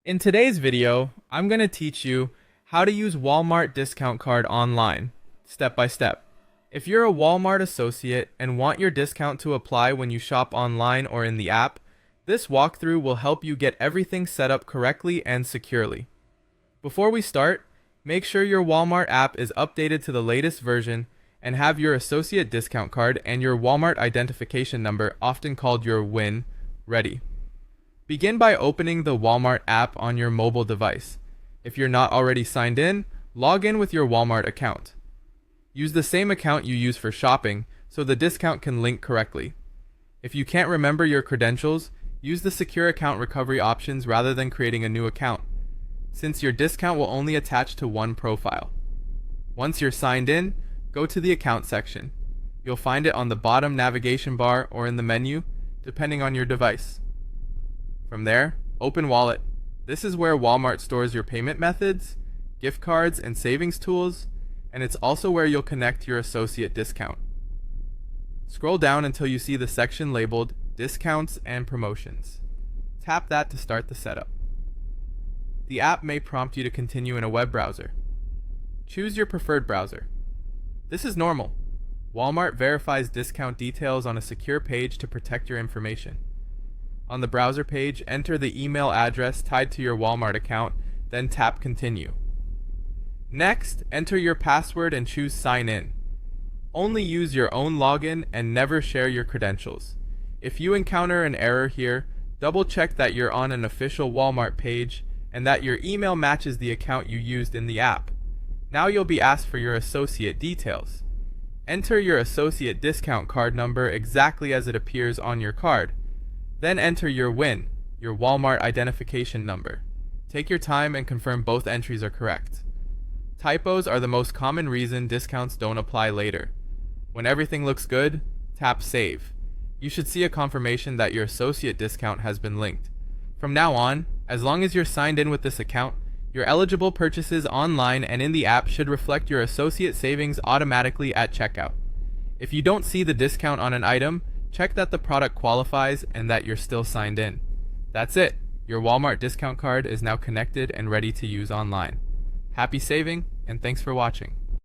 In today's video, I'm going to teach you how to use Walmart discount card online, step by step. If you're a Walmart associate and want your discount to apply when you shop online or in the app, this walkthrough will help you get everything set up correctly and securely. Before we start, make sure your Walmart app is updated to the latest version and have your associate discount card and your Walmart identification number, often called your WIN, ready. Begin by opening the Walmart app on your mobile device. If you're not already signed in, log in with your Walmart account. Use the same account you use for shopping so the discount can link correctly. If you can't remember your credentials, use the secure account recovery options rather than creating a new account, since your discount will only attach to one profile. Once you're signed in, go to the account section. You'll find it on the bottom navigation bar or in the menu, depending on your device. From there, open Wallet. This is where Walmart stores your payment methods, gift cards, and savings tools, and it's also where you'll connect your associate discount. Scroll down until you see the section labeled Discounts and Promotions. Tap that to start the setup. The app may prompt you to continue in a web browser. Choose your preferred browser. This is normal. Walmart verifies discount details on a secure page to protect your information. On the browser page, enter the email address tied to your Walmart account, then tap Continue. Next, enter your password and choose Sign In. Only use your own login and never share your credentials. If you encounter an error here, double check that you're on an official Walmart page and that your email matches the account you used in the app. Now you'll be asked for your associate details. Enter your associate discount card number exactly as it appears on your card. Then enter your WIN, your Walmart identification number. Take your time and confirm both entries are correct. Typos are the most common reason discounts don't apply later. When everything looks good, tap Save. You should see a confirmation that your associate discount has been linked. From now on, as long as you're signed in with this account, your eligible purchases online and in the app should reflect your associate savings automatically at checkout. If you don't see the discount on an item, check that the product qualifies and that you're still signed in. That's it. Your Walmart discount card is now connected and ready to use online. Happy saving, and thanks for watching.